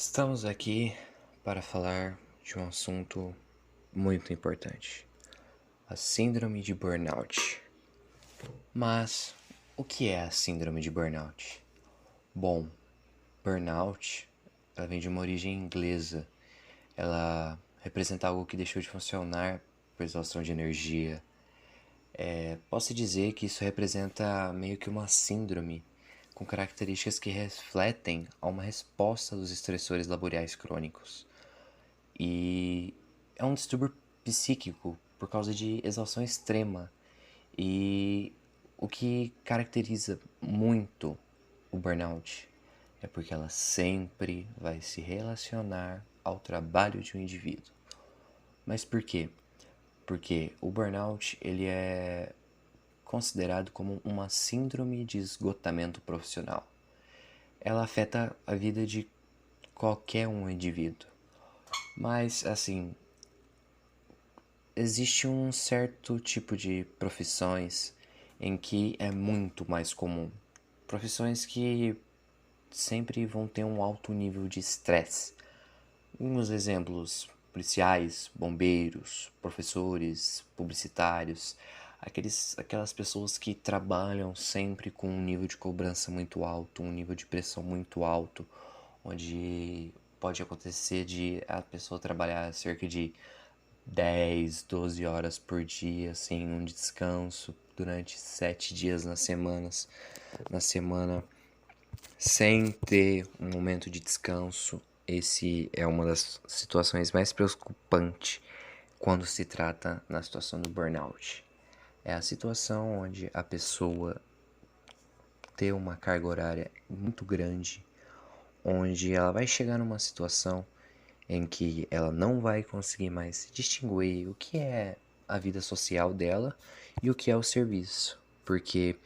Estamos aqui para falar de um assunto muito importante: a síndrome de burnout. Mas o que é a síndrome de burnout? Bom, burnout, ela vem de uma origem inglesa. Ela representa algo que deixou de funcionar por exaustão de energia. Posso dizer que isso representa meio que uma síndrome com características que refletem a uma resposta dos estressores laborais crônicos. E é um distúrbio psíquico por causa de exaustão extrema. E o que caracteriza muito o burnout é porque ela sempre vai se relacionar ao trabalho de um indivíduo. Mas por quê? Porque o burnout ele é considerado como uma síndrome de esgotamento profissional. Ela afeta a vida de qualquer um indivíduo. Mas, assim, existe um certo tipo de profissões em que é muito mais comum. Profissões que sempre vão ter um alto nível de estresse. Uns exemplos: policiais, bombeiros, professores, publicitários, aquelas pessoas que trabalham sempre com um nível de cobrança muito alto, um nível de pressão muito alto, onde pode acontecer de a pessoa trabalhar cerca de 10, 12 horas por dia, sem um descanso, durante 7 dias na semana, sem ter um momento de descanso. Esse é uma das situações mais preocupantes quando se trata na situação do burnout. É a situação onde a pessoa tem uma carga horária muito grande, onde ela vai chegar numa situação em que ela não vai conseguir mais distinguir o que é a vida social dela e o que é o serviço, porque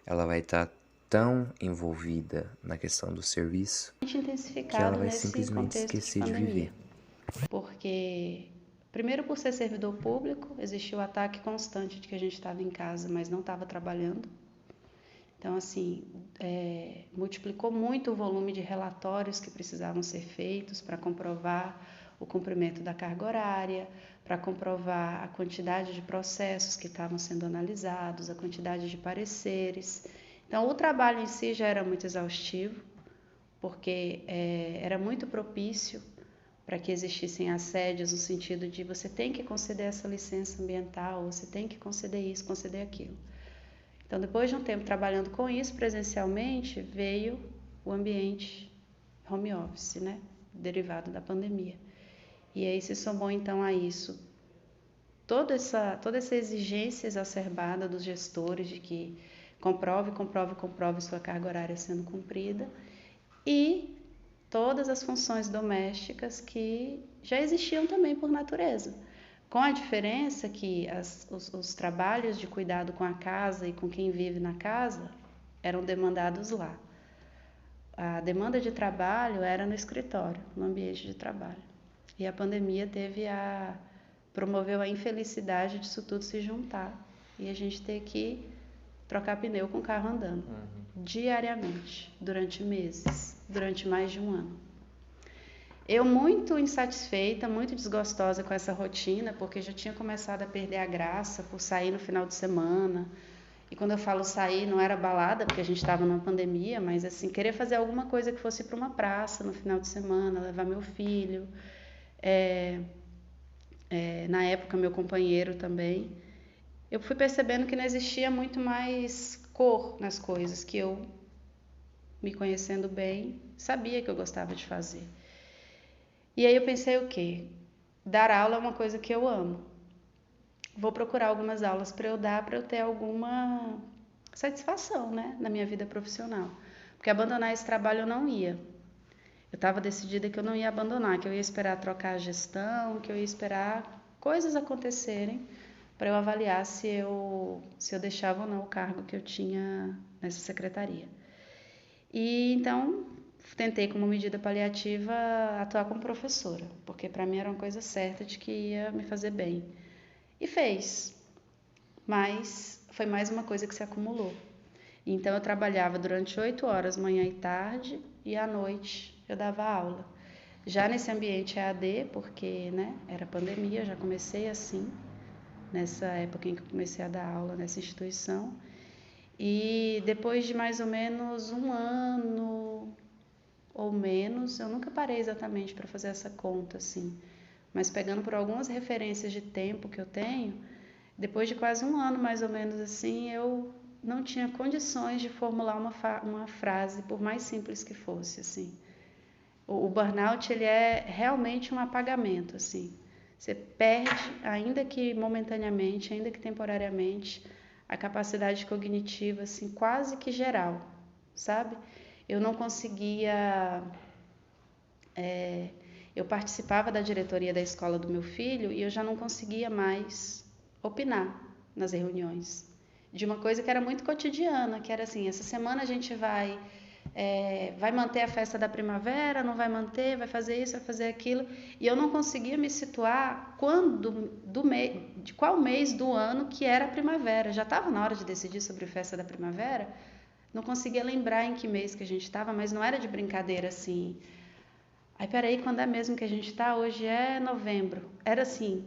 ela vai estar tão envolvida na questão do serviço que ela Intensificado vai nesse simplesmente contexto de esquecer de pandemia, viver. porque primeiro por ser servidor público, existiu o ataque constante de que a gente estava em casa, mas não estava trabalhando. Então, assim, multiplicou muito o volume de relatórios que precisavam ser feitos para comprovar o cumprimento da carga horária, para comprovar a quantidade de processos que estavam sendo analisados, a quantidade de pareceres. Então, o trabalho em si já era muito exaustivo, porque era muito propício para que existissem assédios no sentido de você tem que conceder essa licença ambiental, você tem que conceder isso, conceder aquilo. Então, depois de um tempo trabalhando com isso presencialmente, veio o ambiente home office, né? Derivado da pandemia. E aí se somou então a isso toda essa exigência exacerbada dos gestores de que comprove sua carga horária sendo cumprida e todas as funções domésticas que já existiam também por natureza. Com a diferença que os trabalhos de cuidado com a casa e com quem vive na casa eram demandados lá. A demanda de trabalho era no escritório, no ambiente de trabalho. E a pandemia promoveu a infelicidade disso tudo se juntar e a gente ter que trocar pneu com o carro andando diariamente, durante meses, durante mais de um ano. Eu muito insatisfeita, muito desgostosa com essa rotina, porque já tinha começado a perder a graça por sair no final de semana. E quando eu falo sair, não era balada, porque a gente estava numa pandemia, mas assim, querer fazer alguma coisa que fosse para uma praça no final de semana, levar meu filho. Na época, meu companheiro também. Eu fui percebendo que não existia muito mais cor nas coisas, que eu, me conhecendo bem, sabia que eu gostava de fazer. E aí eu pensei o quê? Dar aula é uma coisa que eu amo. Vou procurar algumas aulas para eu dar, para eu ter alguma satisfação, né, na minha vida profissional. Porque abandonar esse trabalho eu não ia. Eu estava decidida que eu não ia abandonar, que eu ia esperar trocar a gestão, que eu ia esperar coisas acontecerem para eu avaliar se eu deixava ou não o cargo que eu tinha nessa secretaria. E então tentei, como medida paliativa, atuar como professora, porque para mim era uma coisa certa de que ia me fazer bem. E fez, mas foi mais uma coisa que se acumulou. Então eu trabalhava durante 8 horas, manhã e tarde, e à noite eu dava aula. já nesse ambiente EAD, porque, né, era pandemia, eu já comecei assim, nessa época em que eu comecei a dar aula nessa instituição. E depois de mais ou menos um ano ou menos, eu nunca parei exatamente para fazer essa conta, assim, mas pegando por algumas referências de tempo que eu tenho, depois de quase um ano mais ou menos assim, eu não tinha condições de formular uma frase, por mais simples que fosse, assim. O burnout, ele é realmente um apagamento, assim. Você perde, ainda que momentaneamente, ainda que temporariamente, a capacidade cognitiva, assim, quase que geral, sabe? Eu não conseguia... eu participava da diretoria da escola do meu filho e eu já não conseguia mais opinar nas reuniões. De uma coisa que era muito cotidiana, que era assim, essa semana a gente vai manter a festa da primavera, não vai manter, vai fazer isso, vai fazer aquilo, e eu não conseguia me situar de qual mês do ano que era a primavera. Já estava na hora de decidir sobre a festa da primavera, não conseguia lembrar em que mês que a gente estava, mas não era de brincadeira assim. Aí, peraí, quando é mesmo que a gente está? Hoje é novembro. Era assim,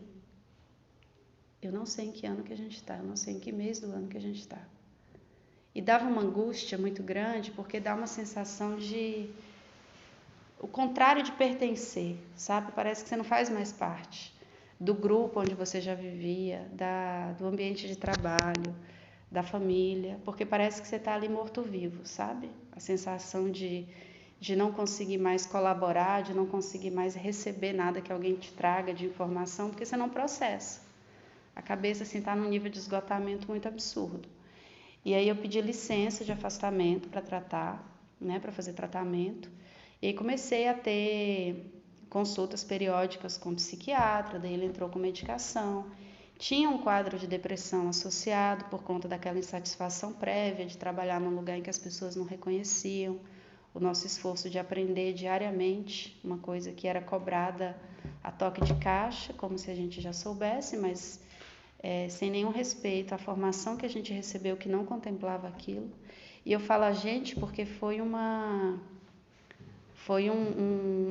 eu não sei em que ano que a gente está, eu não sei em que mês do ano que a gente está. E dava uma angústia muito grande, porque dá uma sensação de... o contrário de pertencer, sabe? Parece que você não faz mais parte do grupo onde você já vivia, do ambiente de trabalho, da família, porque parece que você está ali morto-vivo, sabe? A sensação de não conseguir mais colaborar, de não conseguir mais receber nada que alguém te traga de informação, porque você não processa. A cabeça assim está num nível de esgotamento muito absurdo. E aí eu pedi licença de afastamento para tratar, né, para fazer tratamento. E aí comecei a ter consultas periódicas com o psiquiatra, daí ele entrou com medicação. Tinha um quadro de depressão associado por conta daquela insatisfação prévia de trabalhar num lugar em que as pessoas não reconheciam o nosso esforço de aprender diariamente, uma coisa que era cobrada a toque de caixa, como se a gente já soubesse, mas sem nenhum respeito à formação que a gente recebeu que não contemplava aquilo. E eu falo a gente porque foi um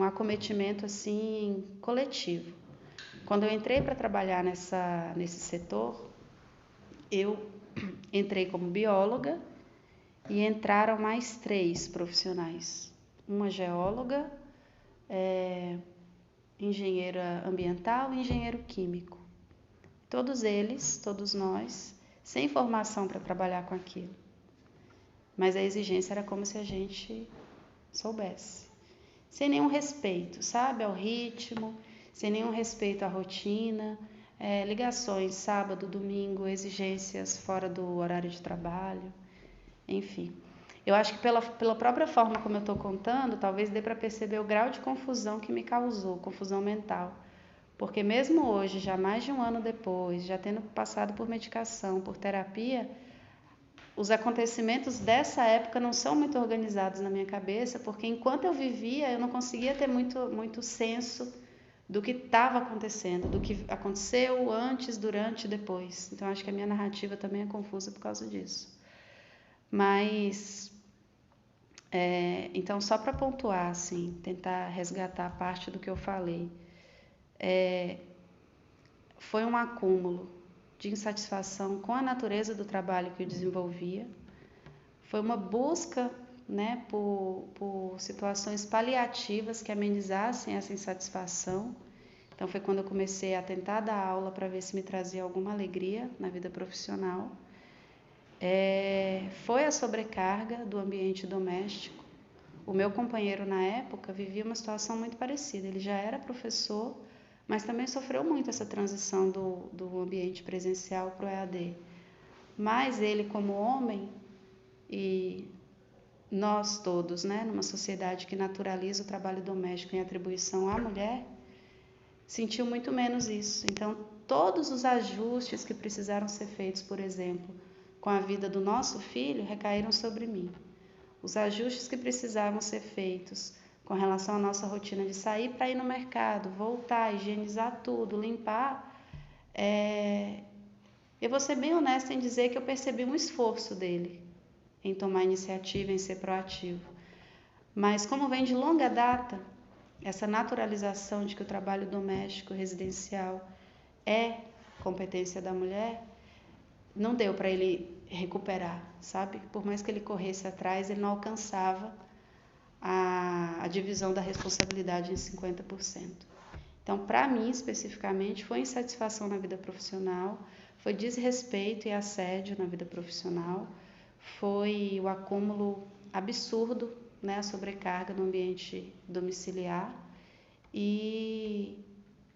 acometimento assim coletivo. Quando eu entrei para trabalhar nesse setor, eu entrei como bióloga e entraram mais 3 profissionais. Uma geóloga, engenheira ambiental e engenheiro químico. Todos eles, todos nós, sem formação para trabalhar com aquilo. Mas a exigência era como se a gente soubesse. Sem nenhum respeito, sabe, ao ritmo, sem nenhum respeito à rotina, ligações sábado, domingo, exigências fora do horário de trabalho, enfim. Eu acho que pela própria forma como eu estou contando, talvez dê para perceber o grau de confusão que me causou, confusão mental. Porque mesmo hoje, já mais de um ano depois, já tendo passado por medicação, por terapia, os acontecimentos dessa época não são muito organizados na minha cabeça, porque enquanto eu vivia, eu não conseguia ter muito senso do que estava acontecendo, do que aconteceu antes, durante e depois. Então, acho que a minha narrativa também é confusa por causa disso. Mas, então, só para pontuar, assim, tentar resgatar parte do que eu falei. Foi um acúmulo de insatisfação com a natureza do trabalho que eu desenvolvia. Foi uma busca, né, por situações paliativas que amenizassem essa insatisfação. Então foi quando eu comecei a tentar dar aula para ver se me trazia alguma alegria na vida profissional. Foi a sobrecarga do ambiente doméstico. O meu companheiro na época vivia uma situação muito parecida. Ele já era professor, mas também sofreu muito essa transição do ambiente presencial para o EAD. Mas ele, como homem, e nós todos, né, numa sociedade que naturaliza o trabalho doméstico em atribuição à mulher, sentiu muito menos isso. Então, todos os ajustes que precisaram ser feitos, por exemplo, com a vida do nosso filho, recaíram sobre mim. Os ajustes que precisavam ser feitos com relação à nossa rotina de sair para ir no mercado, voltar, higienizar tudo, limpar, eu vou ser bem honesta em dizer que eu percebi um esforço dele em tomar iniciativa, em ser proativo. Mas como vem de longa data, essa naturalização de que o trabalho doméstico residencial é competência da mulher, não deu para ele recuperar, sabe? Por mais que ele corresse atrás, ele não alcançava a divisão da responsabilidade em 50%. Então, para mim, especificamente, foi insatisfação na vida profissional, foi desrespeito e assédio na vida profissional, foi o acúmulo absurdo, né, a sobrecarga no ambiente domiciliar e,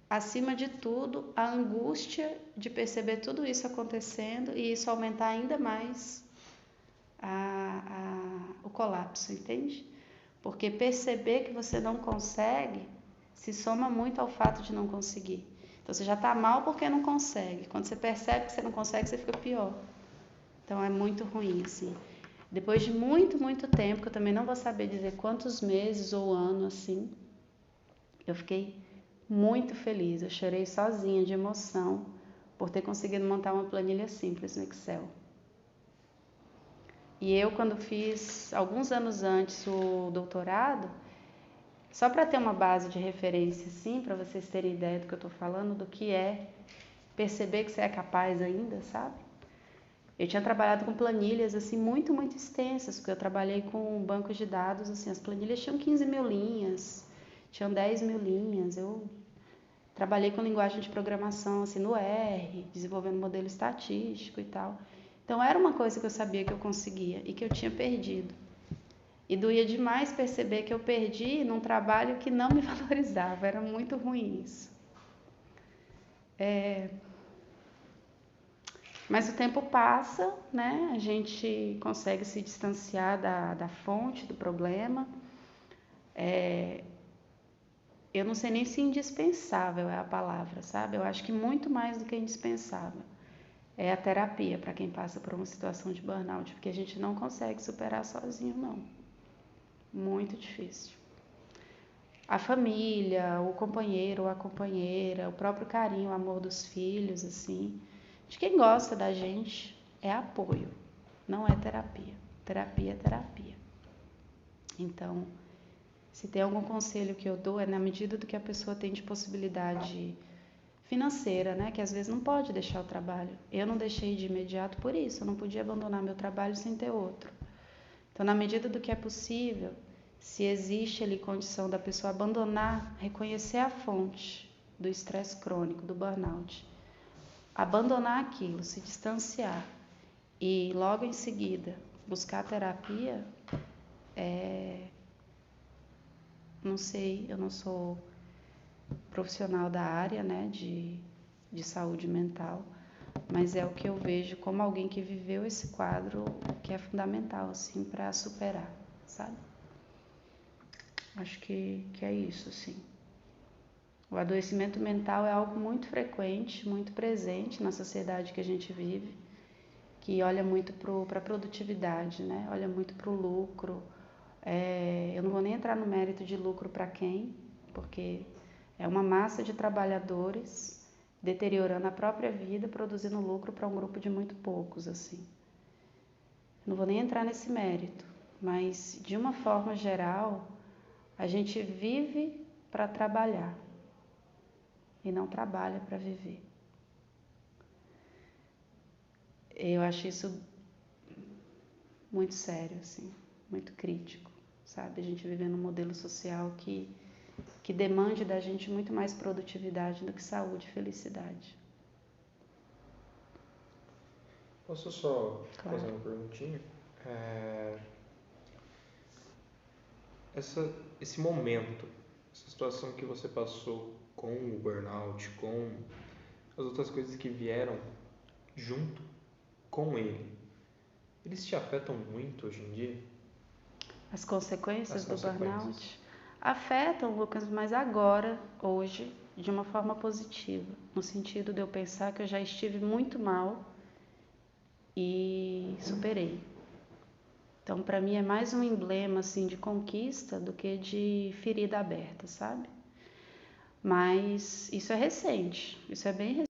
acima de tudo, a angústia de perceber tudo isso acontecendo e isso aumentar ainda mais o colapso, entende? Porque perceber que você não consegue se soma muito ao fato de não conseguir. Então você já está mal porque não consegue. Quando você percebe que você não consegue, você fica pior. Então é muito ruim, assim. Depois de muito, muito tempo, que eu também não vou saber dizer quantos meses ou anos, assim, eu fiquei muito feliz. Eu chorei sozinha de emoção por ter conseguido montar uma planilha simples no Excel. E eu, quando fiz, alguns anos antes, o doutorado, só para ter uma base de referência, assim, para vocês terem ideia do que eu estou falando, do que é perceber que você é capaz ainda, sabe? Eu tinha trabalhado com planilhas, assim, muito, muito extensas, porque eu trabalhei com bancos de dados, assim, as planilhas tinham 15 mil linhas, tinham 10 mil linhas, eu trabalhei com linguagem de programação, assim, no R, desenvolvendo modelo estatístico e tal. Então, era uma coisa que eu sabia que eu conseguia e que eu tinha perdido. E doía demais perceber que eu perdi num trabalho que não me valorizava, era muito ruim isso. Mas o tempo passa, né? A gente consegue se distanciar da fonte do problema. Eu não sei nem se indispensável é a palavra, sabe? Eu acho que muito mais do que indispensável é a terapia para quem passa por uma situação de burnout, porque a gente não consegue superar sozinho, não. Muito difícil. A família, o companheiro ou a companheira, o próprio carinho, o amor dos filhos, assim, de quem gosta da gente, é apoio, não é terapia. Terapia é terapia. Então, se tem algum conselho que eu dou, é na medida do que a pessoa tem de possibilidade financeira, né? Que às vezes não pode deixar o trabalho. Eu não deixei de imediato por isso, eu não podia abandonar meu trabalho sem ter outro. Então, na medida do que é possível, se existe ali condição da pessoa abandonar, reconhecer a fonte do estresse crônico, do burnout, abandonar aquilo, se distanciar e logo em seguida buscar terapia, não sei, eu não sou profissional da área, né, de saúde mental, mas é o que eu vejo como alguém que viveu esse quadro que é fundamental, assim, para superar, sabe? Acho que é isso, assim. O adoecimento mental é algo muito frequente, muito presente na sociedade que a gente vive, que olha muito para a produtividade, né? Olha muito para o lucro. Eu não vou nem entrar no mérito de lucro para quem, porque é uma massa de trabalhadores deteriorando a própria vida, produzindo lucro para um grupo de muito poucos, assim. Não vou nem entrar nesse mérito, mas de uma forma geral, a gente vive para trabalhar e não trabalha para viver. Eu acho isso muito sério, assim, muito crítico, sabe? A gente vive num modelo social que demande da gente muito mais produtividade do que saúde e felicidade. Posso só Claro. fazer uma perguntinha? Esse momento, essa situação que você passou com o burnout, com as outras coisas que vieram junto com ele, eles te afetam muito hoje em dia? As consequências As do consequências. burnout afetam, Lucas, mas agora, hoje, de uma forma positiva, no sentido de eu pensar que eu já estive muito mal e superei. Então, para mim é mais um emblema assim de conquista do que de ferida aberta, sabe? Mas isso é recente, isso é bem